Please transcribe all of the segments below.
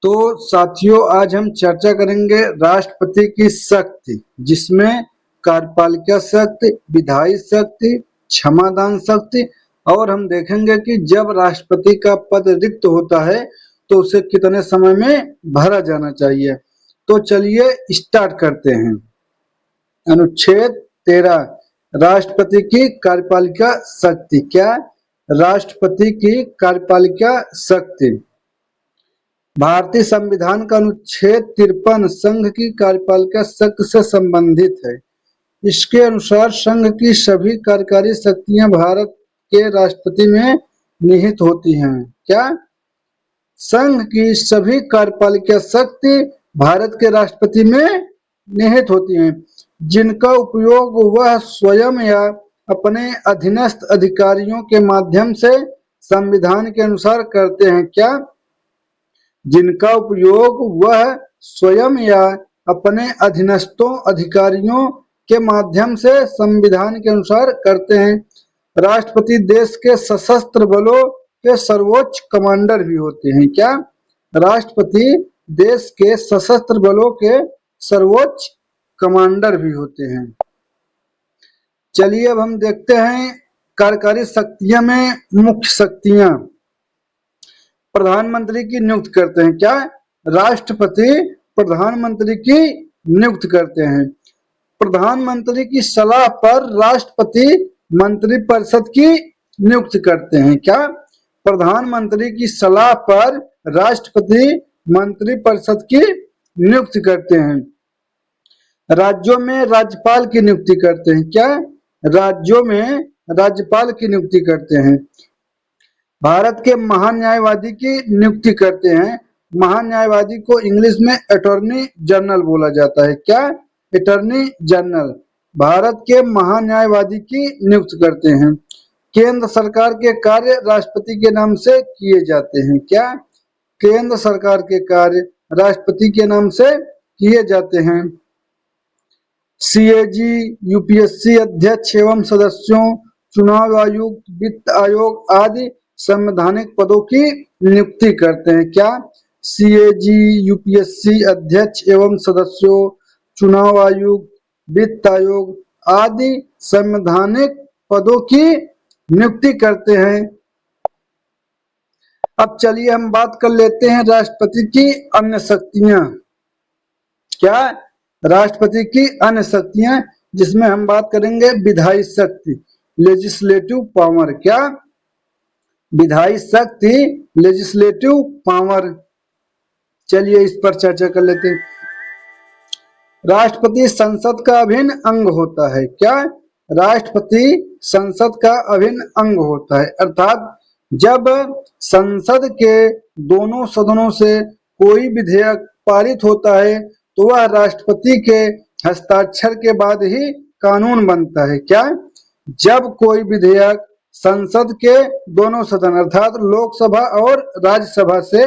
तो साथियों, आज हम चर्चा करेंगे राष्ट्रपति की शक्ति, जिसमें कार्यपालिका शक्ति, विधायी शक्ति, क्षमादान शक्ति, और हम देखेंगे कि जब राष्ट्रपति का पद रिक्त होता है तो उसे कितने समय में भरा जाना चाहिए। तो चलिए स्टार्ट करते हैं। अनुच्छेद 13, राष्ट्रपति की कार्यपालिका शक्ति। क्या? राष्ट्रपति की कार्यपालिका शक्ति भारतीय संविधान का अनुच्छेद 53 संघ की कार्यपालिका शक्ति से संबंधित है। इसके अनुसार संघ की सभी कार्यकारी शक्तियां भारत के राष्ट्रपति में निहित होती हैं। क्या? संघ की सभी कार्यपालिका शक्ति भारत के राष्ट्रपति में निहित होती हैं, जिनका उपयोग वह स्वयं या अपने अधीनस्थ अधिकारियों के माध्यम से संविधान के अनुसार करते हैं। क्या? जिनका उपयोग वह स्वयं या अपने अधीनस्थों अधिकारियों के माध्यम से संविधान के अनुसार करते हैं। राष्ट्रपति देश के सशस्त्र बलों के सर्वोच्च कमांडर भी होते हैं। क्या? राष्ट्रपति देश के सशस्त्र बलों के सर्वोच्च कमांडर भी होते हैं। चलिए अब हम देखते हैं कार्यकारी शक्तियों में मुख्य शक्तियां। प्रधानमंत्री की नियुक्त करते हैं। क्या? राष्ट्रपति प्रधानमंत्री की नियुक्त करते हैं। प्रधानमंत्री की सलाह पर राष्ट्रपति मंत्रिपरिषद की नियुक्त करते हैं। क्या? प्रधानमंत्री की सलाह पर राष्ट्रपति मंत्रिपरिषद की नियुक्त करते हैं। राज्यों में राज्यपाल की नियुक्ति करते हैं। क्या? राज्यों में राज्यपाल की नियुक्ति करते हैं। भारत के महान्यायवादी की नियुक्ति करते हैं। महान्यायवादी को इंग्लिश में अटॉर्नी जनरल बोला जाता है। क्या? अटॉर्नी जनरल भारत के महान्यायवादी की नियुक्त करते हैं। केंद्र सरकार के कार्य राष्ट्रपति के नाम से किए जाते हैं। क्या? केंद्र सरकार के कार्य राष्ट्रपति के नाम से किए जाते हैं। सीएजी, यूपीएससी अध्यक्ष एवं सदस्यों, चुनाव आयुक्त, वित्त आयोग आदि संवैधानिक पदों की नियुक्ति करते हैं। क्या? सीएजी, यूपीएससी अध्यक्ष एवं सदस्यों, चुनाव आयुक्त, वित्त आयोग आदि संवैधानिक पदों की नियुक्ति करते हैं। अब चलिए हम बात कर लेते हैं राष्ट्रपति की अन्य शक्तियां। क्या? राष्ट्रपति की अन्य शक्तियां, जिसमें हम बात करेंगे विधायी शक्ति, लेजिस्लेटिव पावर। क्या? विधायी शक्ति, लेजिस्लेटिव पावर। चलिए इस पर चर्चा कर लेते हैं। राष्ट्रपति संसद का अभिन्न अंग होता है। क्या? राष्ट्रपति संसद का अभिन्न अंग होता है, अर्थात जब संसद के दोनों सदनों से कोई विधेयक पारित होता है तो वह राष्ट्रपति के हस्ताक्षर के बाद ही कानून बनता है। क्या? जब कोई विधेयक संसद के दोनों सदन अर्थात लोकसभा और राज्यसभा से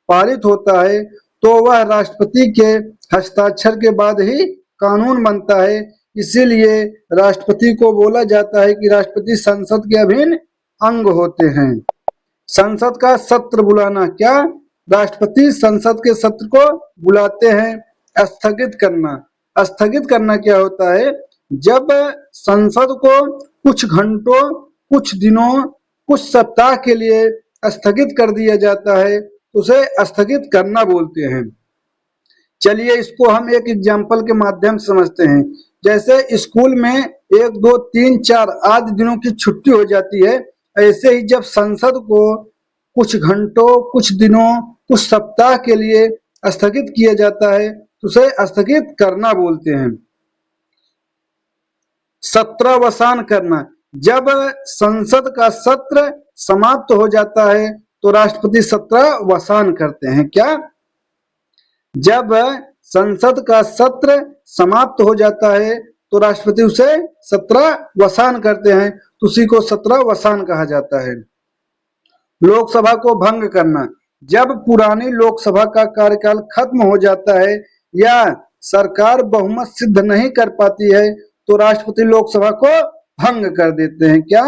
पारित होता है तो वह राष्ट्रपति के हस्ताक्षर के बाद ही कानून बनता है। इसीलिए राष्ट्रपति को बोला जाता है कि राष्ट्रपति संसद के अभिन्न अंग होते हैं। संसद का सत्र बुलाना। क्या? राष्ट्रपति संसद के सत्र को बुलाते हैं। स्थगित करना। स्थगित करना क्या होता है? जब संसद को कुछ घंटों, कुछ दिनों, कुछ सप्ताह के लिए स्थगित कर दिया जाता है तो उसे स्थगित करना बोलते हैं। चलिए इसको हम एक एग्जाम्पल के माध्यम से समझते हैं। जैसे स्कूल में 1, 2, 3, 4 आदि दिनों की छुट्टी हो जाती है, ऐसे ही जब संसद को कुछ घंटों, कुछ दिनों, कुछ सप्ताह के लिए स्थगित किया जाता है तो उसे स्थगित करना बोलते हैं। सत्रावसान करना। जब संसद का सत्र समाप्त हो जाता है तो राष्ट्रपति सत्रावसान करते हैं। क्या? जब संसद का सत्र समाप्त हो जाता है तो राष्ट्रपति उसे सत्रावसान करते हैं, तो उसी को सत्रावसान कहा जाता है। लोकसभा को भंग करना। जब पुरानी लोकसभा का कार्यकाल खत्म हो जाता है या सरकार बहुमत सिद्ध नहीं कर पाती है तो राष्ट्रपति लोकसभा को भंग कर देते हैं। क्या?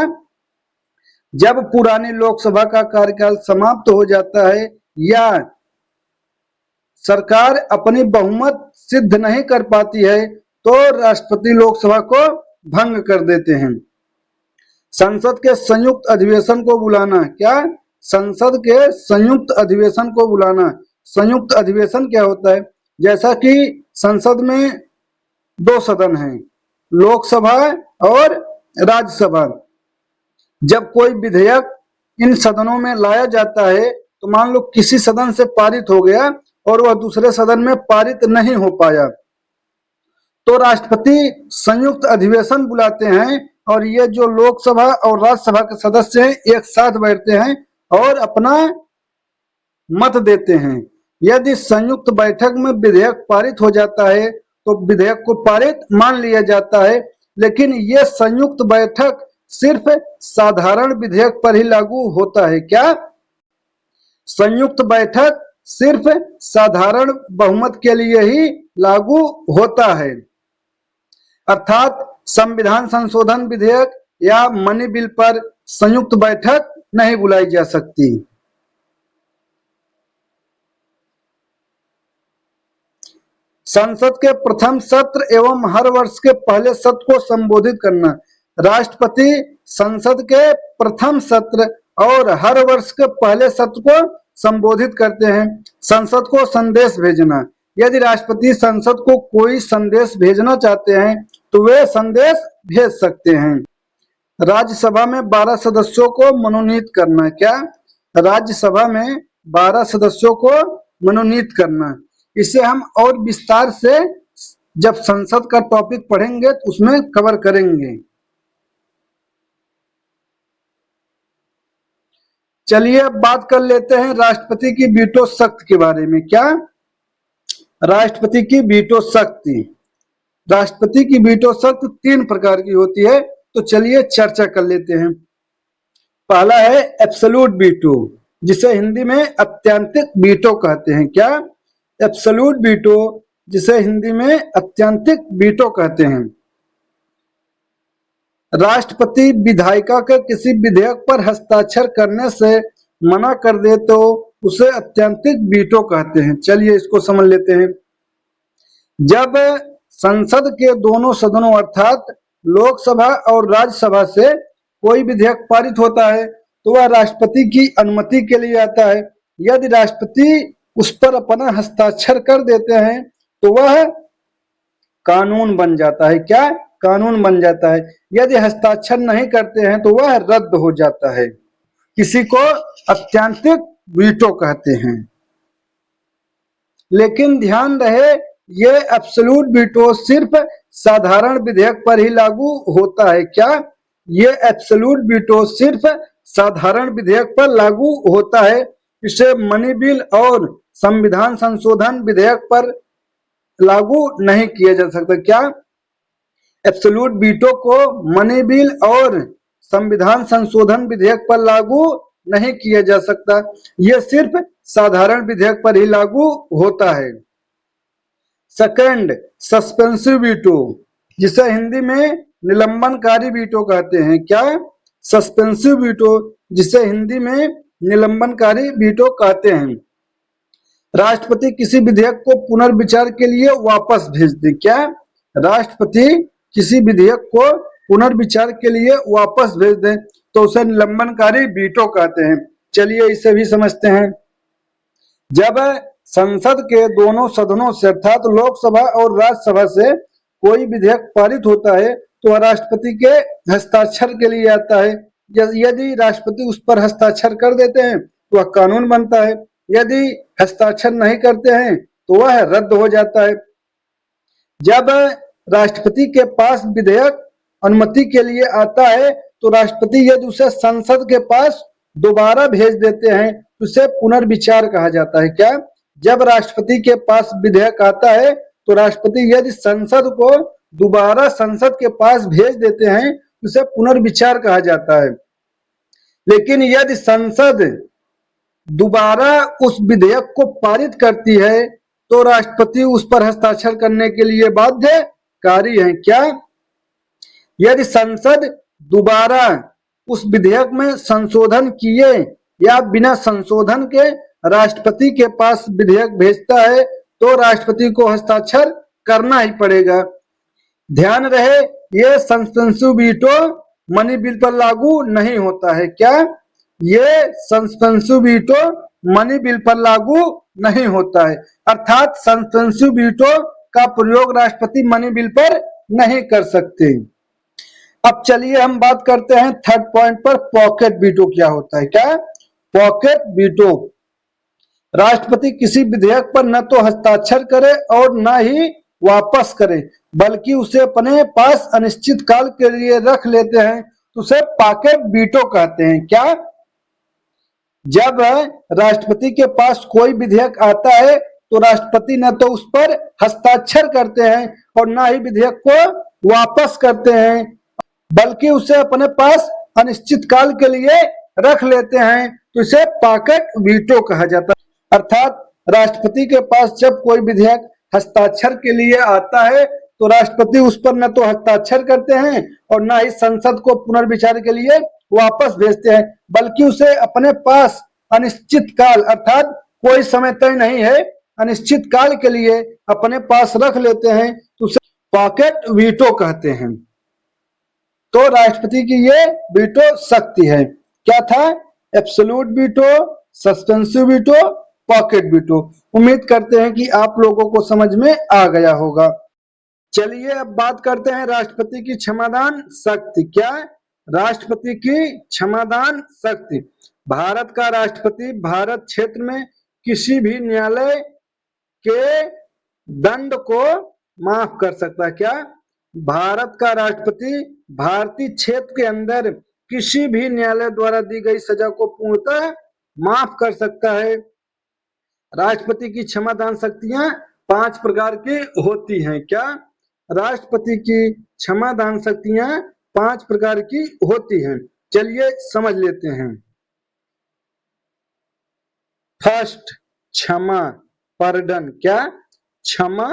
जब पुरानी लोकसभा का कार्यकाल समाप्त हो जाता है या सरकार अपनी बहुमत सिद्ध नहीं कर पाती है तो राष्ट्रपति लोकसभा को भंग कर देते हैं। संसद के संयुक्त अधिवेशन को बुलाना, क्या? संसद के संयुक्त अधिवेशन को बुलाना। संयुक्त अधिवेशन क्या होता है? जैसा कि संसद में दो सदन हैं, लोकसभा और राज्यसभा। जब कोई विधेयक इन सदनों में लाया जाता है तो मान लो किसी सदन से पारित हो गया और वह दूसरे सदन में पारित नहीं हो पाया तो राष्ट्रपति संयुक्त अधिवेशन बुलाते हैं और ये जो लोकसभा और राज्यसभा के सदस्य हैं एक साथ बैठते हैं और अपना मत देते हैं। यदि संयुक्त बैठक में विधेयक पारित हो जाता है तो विधेयक को पारित मान लिया जाता है, लेकिन ये संयुक्त बैठक सिर्फ साधारण विधेयक पर ही लागू होता है। क्या? संयुक्त बैठक सिर्फ साधारण बहुमत के लिए ही लागू होता है, अर्थात संविधान संशोधन विधेयक या मनी बिल पर संयुक्त बैठक नहीं बुलाई जा सकती। संसद के प्रथम सत्र एवं हर वर्ष के पहले सत्र को संबोधित करना। राष्ट्रपति संसद के प्रथम सत्र और हर वर्ष के पहले सत्र को संबोधित करते हैं। संसद को संदेश भेजना। यदि राष्ट्रपति संसद को कोई संदेश भेजना चाहते हैं तो वे संदेश भेज सकते हैं। राज्यसभा में 12 सदस्यों को मनोनीत करना। क्या? राज्यसभा में 12 सदस्यों को मनोनीत करना। इसे हम और विस्तार से जब संसद का टॉपिक पढ़ेंगे तो उसमें कवर करेंगे। चलिए अब बात कर लेते हैं राष्ट्रपति की वीटो शक्ति के बारे में। क्या? राष्ट्रपति की वीटो शक्ति। राष्ट्रपति की वीटो शक्ति 3 प्रकार की होती है, तो चलिए चर्चा कर लेते हैं। पहला है एब्सोल्यूट वीटो, जिसे हिंदी में अत्यंतिक वीटो कहते हैं। क्या? एब्सोल्यूट वीटो, जिसे हिंदी में अत्यंतिक वीटो कहते हैं। राष्ट्रपति विधायिका के किसी विधेयक पर हस्ताक्षर करने से मना कर दे तो उसे अत्यंतिक वीटो कहते हैं। चलिए इसको समझ लेते हैं। जब संसद के दोनों सदनों अर्थात लोकसभा और राज्यसभा से कोई विधेयक पारित होता है तो वह राष्ट्रपति की अनुमति के लिए आता है। यदि राष्ट्रपति उस पर अपना हस्ताक्षर कर देते हैं तो वह कानून बन जाता है। क्या? कानून बन जाता है। यदि हस्ताक्षर नहीं करते हैं तो वह रद्द हो जाता है। किसी को अत्यंतिक वीटो कहते हैं। लेकिन ध्यान रहे ये एब्सोल्यूट वीटो सिर्फ साधारण विधेयक पर ही लागू होता है। क्या? ये एब्सोल्यूट वीटो सिर्फ साधारण विधेयक पर लागू होता है। इसे मनी बिल और संविधान संशोधन विधेयक पर लागू नहीं किया जा सकता। क्या? एब्सोल्यूट वीटो को मनी बिल और संविधान संशोधन विधेयक पर लागू नहीं किया जा सकता। यह सिर्फ साधारण विधेयक पर ही लागू होता है। सेकंड, सस्पेंसिव वीटो, जिसे हिंदी में निलंबनकारी वीटो कहते हैं। क्या? सस्पेंसिव वीटो, जिसे हिंदी में निलंबनकारी वीटो कहते हैं। राष्ट्रपति किसी विधेयक को पुनर्विचार के लिए वापस भेज दे। क्या? राष्ट्रपति किसी विधेयक को पुनर्विचार के लिए वापस भेज दें तो उसे निलंबनकारी वीटो कहते हैं। चलिए इसे भी समझते हैं। जब संसद के दोनों सदनों से अर्थात लोकसभा और राज्यसभा से कोई विधेयक पारित होता है तो वह राष्ट्रपति के हस्ताक्षर के लिए आता है। यदि राष्ट्रपति उस पर हस्ताक्षर कर देते हैं तो वह कानून बनता है। यदि हस्ताक्षर नहीं करते हैं तो वह रद्द हो जाता है। जब राष्ट्रपति के पास विधेयक अनुमति के लिए आता है तो राष्ट्रपति यदि उसे संसद के पास दोबारा भेज देते हैं तो उसे पुनर्विचार कहा जाता है। क्या? जब राष्ट्रपति के पास विधेयक आता है तो राष्ट्रपति यदि संसद को दोबारा संसद के पास भेज देते हैं तो उसे पुनर्विचार कहा जाता है। लेकिन यदि संसद दोबारा उस विधेयक को पारित करती है तो राष्ट्रपति उस पर हस्ताक्षर करने के लिए बाध्यकारी है। क्या? यदि संसद दोबारा उस विधेयक में संशोधन किए या बिना संशोधन के राष्ट्रपति के पास विधेयक भेजता है तो राष्ट्रपति को हस्ताक्षर करना ही पड़ेगा। ध्यान रहे, ये सस्पेंसिव वीटो मनी बिल पर लागू नहीं होता है। क्या ये सस्पेंसिव वीटो मनी बिल पर लागू नहीं होता है, अर्थात सस्पेंसिव वीटो का प्रयोग राष्ट्रपति मनी बिल पर नहीं कर सकते। अब चलिए हम बात करते हैं थर्ड पॉइंट पर, पॉकेट वीटो क्या होता है। क्या पॉकेट वीटो, राष्ट्रपति किसी विधेयक पर न तो हस्ताक्षर करे और न ही वापस करे, बल्कि उसे अपने पास अनिश्चित काल के लिए रख लेते हैं, तो उसे पॉकेट वीटो कहते हैं। क्या जब राष्ट्रपति के पास कोई विधेयक आता है तो राष्ट्रपति न तो उस पर हस्ताक्षर करते हैं और न ही विधेयक को वापस करते हैं, बल्कि उसे अपने पास अनिश्चित काल के लिए रख लेते हैं, तो इसे पॉकेट वीटो कहा जाता है। अर्थात राष्ट्रपति के पास जब कोई विधेयक हस्ताक्षर के लिए आता है तो राष्ट्रपति उस पर न तो हस्ताक्षर करते हैं और न ही संसद को पुनर्विचार के लिए वापस भेजते हैं, बल्कि उसे अपने पास अनिश्चित काल, अर्थात कोई समय तय नहीं है, अनिश्चित काल के लिए अपने पास रख लेते हैं, तो उसे पॉकेट वीटो कहते हैं। तो राष्ट्रपति की ये वीटो शक्ति है। क्या था? Absolute veto, suspensive veto, pocket veto. उम्मीद करते हैं कि आप लोगों को समझ में आ गया होगा। चलिए अब बात करते हैं राष्ट्रपति की क्षमादान शक्ति। क्या? राष्ट्रपति की क्षमादान शक्ति। भारत का राष्ट्रपति भारत क्षेत्र में किसी भी न्यायालय के दंड को माफ कर सकता है। क्या? भारत का राष्ट्रपति भारतीय क्षेत्र के अंदर किसी भी न्यायालय द्वारा दी गई सजा को पूर्णतः माफ कर सकता है। राष्ट्रपति की क्षमादान शक्तियां 5 प्रकार की होती हैं। क्या? राष्ट्रपति की क्षमादान शक्तियां 5 प्रकार की होती हैं। चलिए समझ लेते हैं। फर्स्ट, क्षमा, पर्डन। क्या? क्षमा,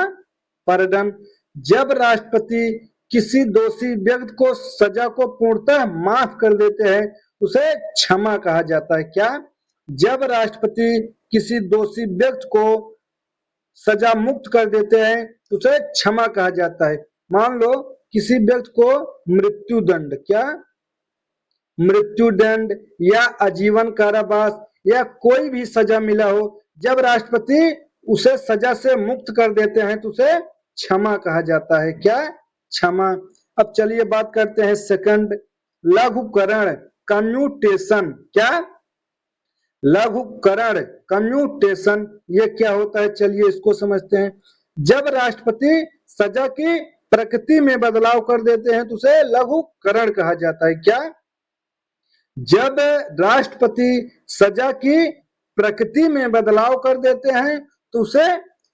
पर्डन। जब राष्ट्रपति किसी दोषी व्यक्ति को सजा को पूर्णतः माफ कर देते हैं उसे क्षमा कहा जाता है। क्या? जब राष्ट्रपति किसी दोषी व्यक्ति को सजा मुक्त कर देते हैं तो उसे क्षमा कहा जाता है। मान लो किसी व्यक्ति को मृत्यु दंड, क्या? मृत्यु दंड या आजीवन कारावास या कोई भी सजा मिला हो, जब राष्ट्रपति उसे सजा से मुक्त कर देते हैं तो उसे क्षमा कहा जाता है। क्या? क्षमा। अब चलिए बात करते हैं सेकंड, लघुकरण, कम्यूटेशन। क्या? लघुकरण, कम्यूटेशन, ये क्या होता है? चलिए इसको समझते हैं। जब राष्ट्रपति सजा की प्रकृति में बदलाव कर देते हैं तो उसे लघुकरण कहा जाता है। क्या? जब राष्ट्रपति सजा की प्रकृति में बदलाव कर देते हैं तो उसे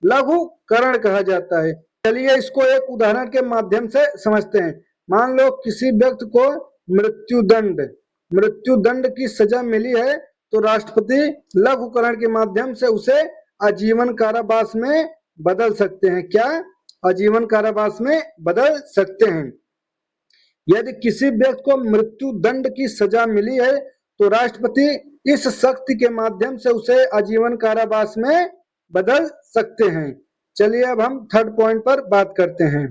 लघुकरण कहा जाता है। चलिए इसको एक उदाहरण के माध्यम से समझते हैं। मान लो किसी व्यक्ति को मृत्यु दंड की सजा मिली है तो राष्ट्रपति लघुकरण के माध्यम से उसे आजीवन कारावास में बदल सकते हैं। क्या? आजीवन कारावास में बदल सकते हैं। यदि किसी व्यक्ति को मृत्यु दंड की सजा मिली है तो राष्ट्रपति इस शक्ति के माध्यम से उसे आजीवन कारावास में बदल सकते हैं। चलिए अब हम थर्ड पॉइंट पर बात करते हैं,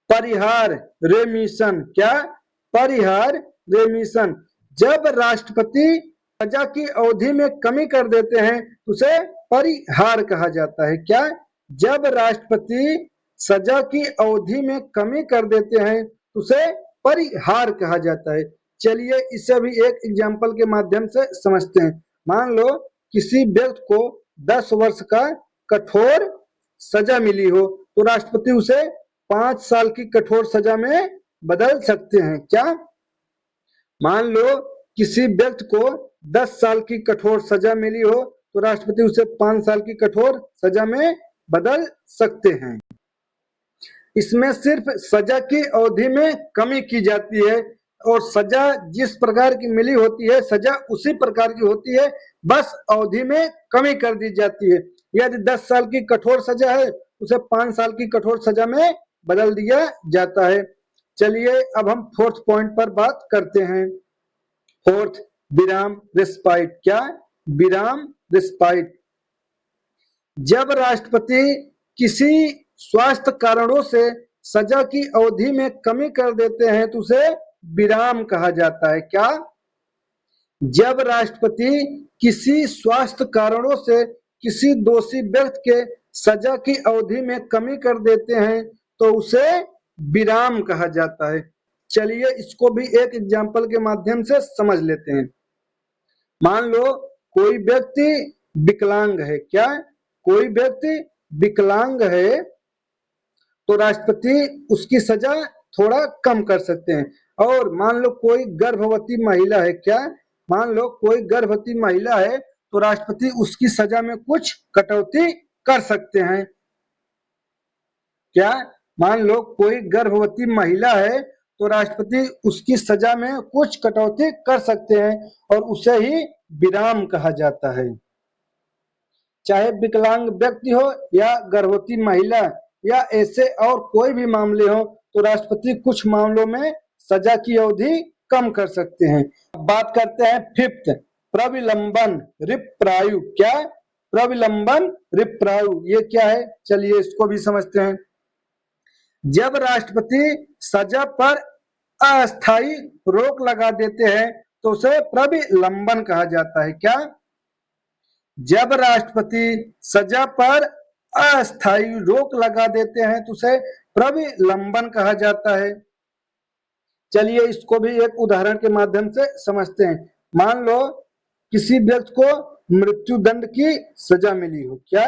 परिहार, रेमिशन। क्या? परिहार, रेमिशन। जब राष्ट्रपति सजा की अवधि में कमी कर देते हैं तो उसे परिहार कहा जाता है। क्या? जब राष्ट्रपति सजा की अवधि में कमी कर देते हैं तो उसे परिहार कहा जाता है। चलिए इसे भी एक एग्जाम्पल के माध्यम से समझते हैं। मान लो किसी व्यक्ति को 10 वर्ष का कठोर सजा मिली हो तो राष्ट्रपति उसे 5 साल की कठोर सजा में बदल सकते हैं। क्या? मान लो किसी व्यक्ति को 10 साल की कठोर सजा मिली हो तो राष्ट्रपति उसे 5 साल की कठोर सजा में बदल सकते हैं। इसमें सिर्फ सजा की अवधि में कमी की जाती है और सजा जिस प्रकार की मिली होती है सजा उसी प्रकार की होती है, बस अवधि में कमी कर दी जाती है। यदि 10 साल की कठोर सजा है उसे 5 साल की कठोर सजा में बदल दिया जाता है। चलिए अब हम फोर्थ पॉइंट पर बात करते हैं। फोर्थ, विराम, रेस्पाइट। क्या? विराम रिस्पाइट। जब राष्ट्रपति किसी स्वास्थ्य कारणों से सजा की अवधि में कमी कर देते हैं तो उसे विराम कहा जाता है। क्या? जब राष्ट्रपति किसी स्वास्थ्य कारणों से किसी दोषी व्यक्ति के सजा की अवधि में कमी कर देते हैं तो उसे विराम कहा जाता है। चलिए इसको भी एक एग्जाम्पल के माध्यम से समझ लेते हैं। मान लो कोई व्यक्ति विकलांग है। क्या? कोई व्यक्ति विकलांग है तो राष्ट्रपति उसकी सजा थोड़ा कम कर सकते हैं। और मान लो कोई गर्भवती महिला है। क्या? मान लो कोई गर्भवती महिला है तो राष्ट्रपति उसकी सजा में कुछ कटौती कर सकते हैं। क्या? मान लो कोई गर्भवती महिला है तो राष्ट्रपति उसकी सजा में कुछ कटौती कर सकते हैं और उसे ही विराम कहा जाता है। चाहे विकलांग व्यक्ति हो या गर्भवती महिला या ऐसे और कोई भी मामले हो तो राष्ट्रपति कुछ मामलों में सजा की अवधि कम कर सकते हैं। अब बात करते हैं फिफ्थ, प्रविलंबन रिप्रायु। क्या? प्रविलंबन रिप्रायु ये क्या है? चलिए इसको भी समझते हैं। जब राष्ट्रपति सजा पर अस्थायी रोक लगा देते हैं तो उसे प्रविलंबन कहा जाता है। क्या? जब राष्ट्रपति सजा पर अस्थायी रोक लगा देते हैं तो उसे प्रविलंबन कहा जाता है। चलिए इसको भी एक उदाहरण के माध्यम से समझते हैं। मान लो किसी व्यक्ति को मृत्यु दंड की सजा मिली हो। क्या?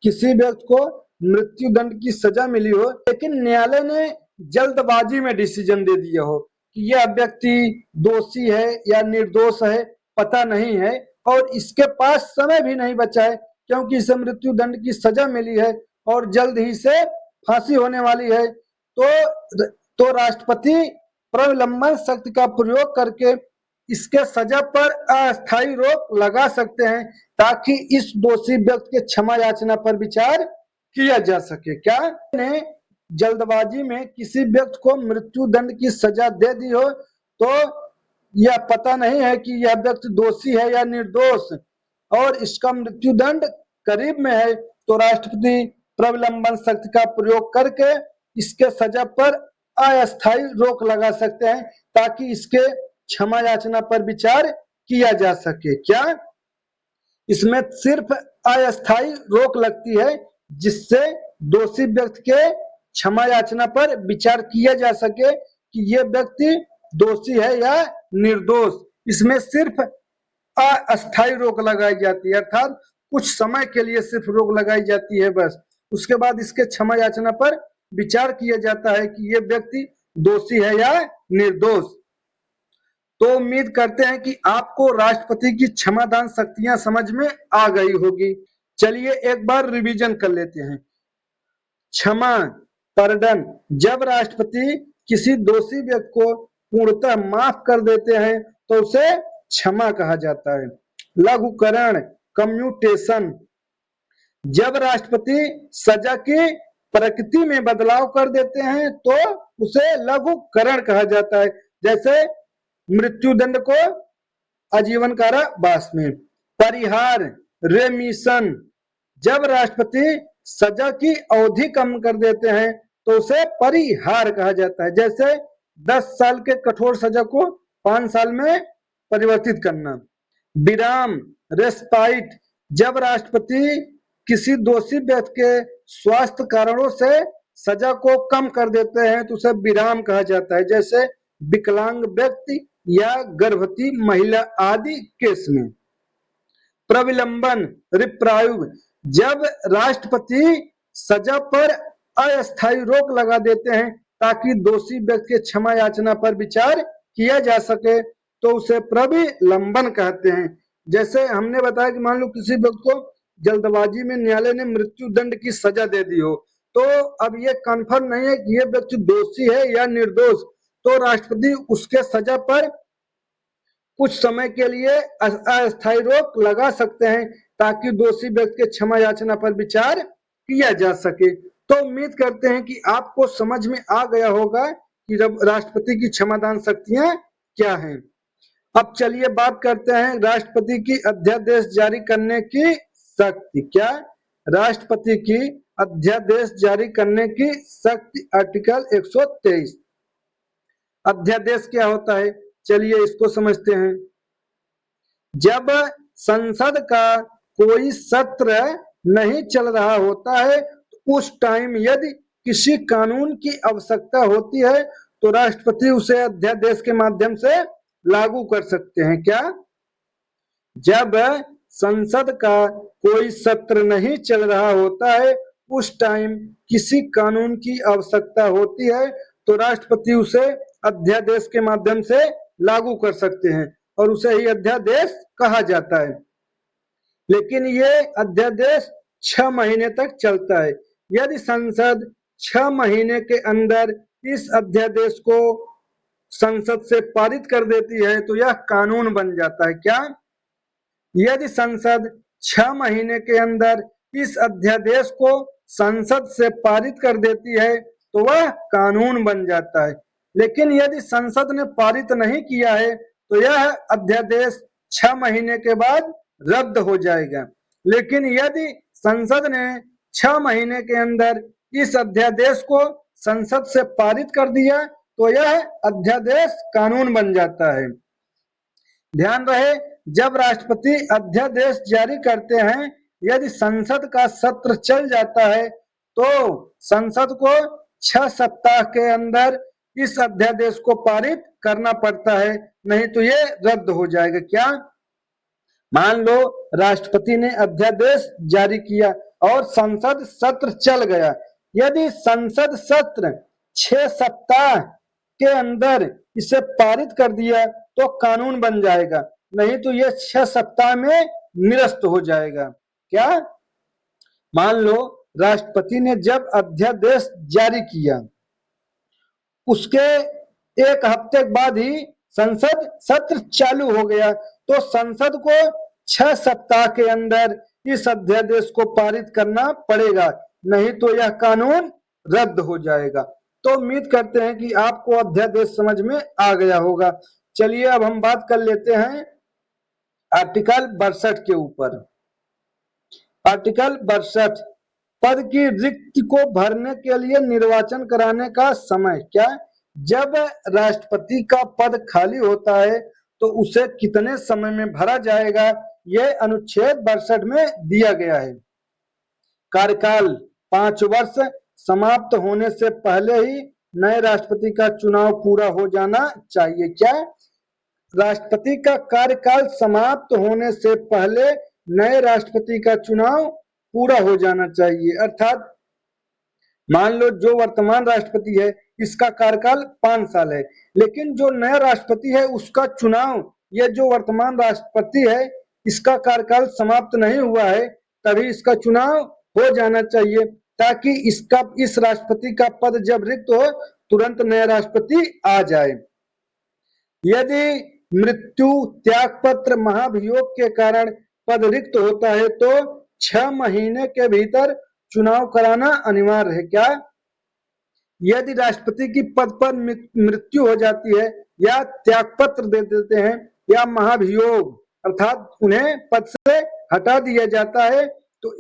किसी व्यक्ति को मृत्यु दंड की सजा मिली हो लेकिन न्यायालय ने जल्दबाजी में डिसीजन दे दिया हो कि यह व्यक्ति दोषी है या निर्दोष है, पता नहीं है और इसके पास समय भी नहीं बचा है क्योंकि इसे मृत्यु दंड की सजा मिली है और जल्द ही से फांसी होने वाली है। तो राष्ट्रपति प्रविलंबन शक्ति का प्रयोग करके इसके सजा पर अस्थायी रोक लगा सकते हैं ताकि इस दोषी व्यक्ति के क्षमा याचना पर विचार किया जा सके। क्या? ने जल्दबाजी में किसी व्यक्ति को मृत्यु दंड की सजा दे दी हो तो यह पता नहीं है कि यह व्यक्ति दोषी है या निर्दोष और इसका मृत्यु दंड करीब में है तो राष्ट्रपति प्रविलंबन शक्ति का प्रयोग करके इसके सजा पर अस्थायी रोक लगा सकते हैं ताकि इसके क्षमा याचना पर विचार किया जा सके। क्या? इसमें सिर्फ अस्थायी रोक लगती है जिससे दोषी व्यक्ति के क्षमा याचना पर विचार किया जा सके कि ये व्यक्ति दोषी है या निर्दोष। इसमें सिर्फ अस्थायी रोक लगाई जाती है अर्थात कुछ समय के लिए सिर्फ रोक लगाई जाती है बस। उसके बाद इसके क्षमा याचना पर विचार किया जाता है कि ये व्यक्ति दोषी है या निर्दोष। तो उम्मीद करते हैं कि आपको राष्ट्रपति की क्षमादान शक्तियां समझ में आ गई होगी। चलिए एक बार रिवीजन कर लेते हैं। क्षमा, पर्डन, जब राष्ट्रपति किसी दोषी व्यक्ति को पूर्णतः माफ कर देते हैं तो उसे क्षमा कहा जाता है। लघुकरण, कम्यूटेशन, जब राष्ट्रपति सजा की प्रकृति में बदलाव कर देते हैं तो उसे लघुकरण कहा जाता है। जैसे मृत्यु दंड को आजीवन कारावास में। परिहार, रेमिशन, जब राष्ट्रपति सजा की अवधि कम कर देते हैं तो उसे परिहार कहा जाता है। जैसे 10 साल के कठोर सजा को 5 साल में परिवर्तित करना। विराम, रेस्पाइट, जब राष्ट्रपति किसी दोषी व्यक्ति के स्वास्थ्य कारणों से सजा को कम कर देते हैं तो उसे विराम कहा जाता है। जैसे विकलांग व्यक्ति या गर्भवती महिला आदि केस में। प्रविलंबन, रिप्रायु, जब राष्ट्रपति सजा पर अस्थायी रोक लगा देते हैं ताकि दोषी व्यक्ति के क्षमा याचना पर विचार किया जा सके तो उसे प्रविलंबन कहते हैं। जैसे हमने बताया कि मान लो किसी व्यक्ति को जल्दबाजी में न्यायालय ने मृत्यु दंड की सजा दे दी हो तो अब ये कंफर्म नहीं है कि ये व्यक्ति दोषी है या निर्दोष तो राष्ट्रपति उसके सजा पर कुछ समय के लिए अस्थायी रोक लगा सकते हैं ताकि दोषी व्यक्ति के क्षमा याचना पर विचार किया जा सके। तो उम्मीद करते हैं कि आपको समझ में आ गया होगा कि राष्ट्रपति की क्षमादान शक्तियां क्या हैं। अब चलिए बात करते हैं राष्ट्रपति की अध्यादेश जारी करने की शक्ति। क्या? राष्ट्रपति की अध्यादेश जारी करने की शक्ति, आर्टिकल 123। अध्यादेश क्या होता है, चलिए इसको समझते हैं। जब संसद का कोई सत्र नहीं चल रहा होता है तो उस टाइम यदि किसी कानून की आवश्यकता होती है तो राष्ट्रपति उसे अध्यादेश के माध्यम से लागू कर सकते हैं। क्या? जब संसद का कोई सत्र नहीं चल रहा होता है उस टाइम किसी कानून की आवश्यकता होती है तो राष्ट्रपति उसे अध्यादेश के माध्यम से लागू कर सकते हैं और उसे ही अध्यादेश कहा जाता है। लेकिन ये अध्यादेश 6 महीने तक चलता है। यदि संसद 6 महीने के अंदर इस अध्यादेश को संसद से पारित कर देती है तो यह कानून बन जाता है। क्या? यदि संसद 6 महीने के अंदर इस अध्यादेश को संसद से पारित कर देती है तो वह कानून बन जाता है। लेकिन यदि संसद ने पारित नहीं किया है तो यह अध्यादेश 6 महीने के बाद रद्द हो जाएगा। लेकिन यदि संसद ने 6 महीने के अंदर इस अध्यादेश को संसद से पारित कर दिया तो यह अध्यादेश कानून बन जाता है। ध्यान रहे, जब राष्ट्रपति अध्यादेश जारी करते हैं, यदि संसद का सत्र चल जाता है तो संसद को 6 सप्ताह के अंदर इस अध्यादेश को पारित करना पड़ता है, नहीं तो ये रद्द हो जाएगा। क्या? मान लो राष्ट्रपति ने अध्यादेश जारी किया और संसद सत्र चल गया। यदि संसद सत्र 6 सप्ताह के अंदर इसे पारित कर दिया तो कानून बन जाएगा, नहीं तो ये 6 सप्ताह में निरस्त हो जाएगा। क्या? मान लो राष्ट्रपति ने जब अध्यादेश जारी किया उसके एक हफ्ते बाद ही संसद सत्र चालू हो गया तो संसद को 6 सप्ताह के अंदर इस अध्यादेश को पारित करना पड़ेगा, नहीं तो यह कानून रद्द हो जाएगा। तो उम्मीद करते हैं कि आपको अध्यादेश समझ में आ गया होगा। चलिए अब हम बात कर लेते हैं आर्टिकल 62 के ऊपर। आर्टिकल 62, पद की रिक्ति को भरने के लिए निर्वाचन कराने का समय। क्या? जब राष्ट्रपति का पद खाली होता है तो उसे कितने समय में भरा जाएगा, यह अनुच्छेद 62 में दिया गया है। कार्यकाल 5 वर्ष समाप्त होने से पहले ही नए राष्ट्रपति का चुनाव पूरा हो जाना चाहिए। क्या? राष्ट्रपति का कार्यकाल समाप्त होने से पहले नए राष्ट्रपति का चुनाव पूरा हो जाना चाहिए। अर्थात मान लो जो वर्तमान राष्ट्रपति है इसका कार्यकाल 5 साल है, लेकिन जो नया राष्ट्रपति है उसका चुनाव, यह जो वर्तमान राष्ट्रपति है इसका कार्यकाल समाप्त नहीं हुआ है तभी इसका चुनाव हो जाना चाहिए, ताकि इस राष्ट्रपति का पद जब रिक्त हो तुरंत नया राष्ट्रपति आ जाए। यदि मृत्यु, त्यागपत्र, महाभियोग के कारण पद रिक्त होता है तो 6 महीने के भीतर चुनाव कराना अनिवार्य है। क्या? यदि राष्ट्रपति की पद पर मृत्यु हो जाती है या त्यागपत्र दे देते हैं या महाभियोग अर्थात उन्हें पद से हटा दिया जाता है तो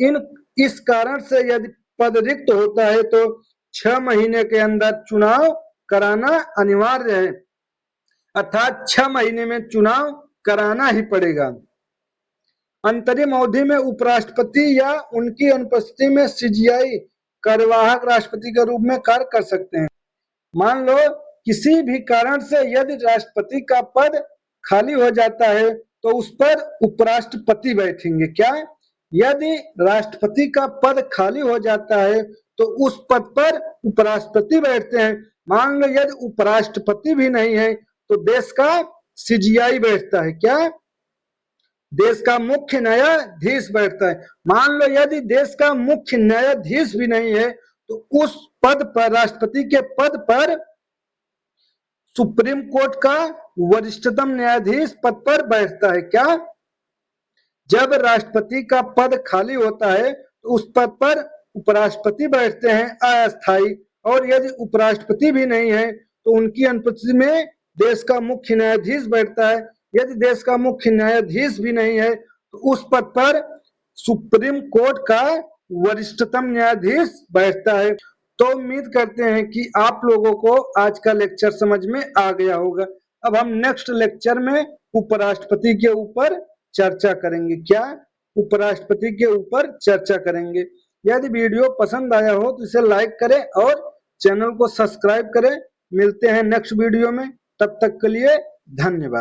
इस कारण से यदि पद रिक्त होता है तो 6 महीने के अंदर चुनाव कराना अनिवार्य है, अर्थात 6 महीने में चुनाव कराना ही पड़ेगा। अंतरिम अवधि में उपराष्ट्रपति या उनकी अनुपस्थिति में सीजीआई कार्यवाहक राष्ट्रपति के रूप में कार्य कर सकते हैं। मान लो किसी भी कारण से यदि राष्ट्रपति का पद खाली हो जाता है तो उस पर उपराष्ट्रपति बैठेंगे। क्या? यदि राष्ट्रपति का पद खाली हो जाता है तो उस पद पर उपराष्ट्रपति बैठते हैं। मान लो यदि उपराष्ट्रपति भी नहीं है तो देश का सीजीआई बैठता है। क्या? देश का मुख्य न्यायाधीश बैठता है। मान लो यदि देश का मुख्य न्यायाधीश भी नहीं है तो उस पद पर, राष्ट्रपति के पद पर सुप्रीम कोर्ट का वरिष्ठतम न्यायाधीश पद पर बैठता है। क्या? जब राष्ट्रपति का पद खाली होता है तो उस पद पर उपराष्ट्रपति बैठते हैं अस्थायी, और यदि उपराष्ट्रपति भी नहीं है तो उनकी अनुपस्थिति में देश का मुख्य न्यायाधीश बैठता है यदि देश का मुख्य न्यायाधीश भी नहीं है तो उस पद पर सुप्रीम कोर्ट का वरिष्ठतम न्यायाधीश बैठता है। तो उम्मीद करते हैं कि आप लोगों को आज का लेक्चर समझ में आ गया होगा। अब हम नेक्स्ट लेक्चर में उपराष्ट्रपति के ऊपर चर्चा करेंगे। क्या? उपराष्ट्रपति के ऊपर चर्चा करेंगे। यदि वीडियो पसंद आया हो तो इसे लाइक करें और चैनल को सब्सक्राइब करें। मिलते हैं नेक्स्ट वीडियो में, तब तक के लिए धन्यवाद।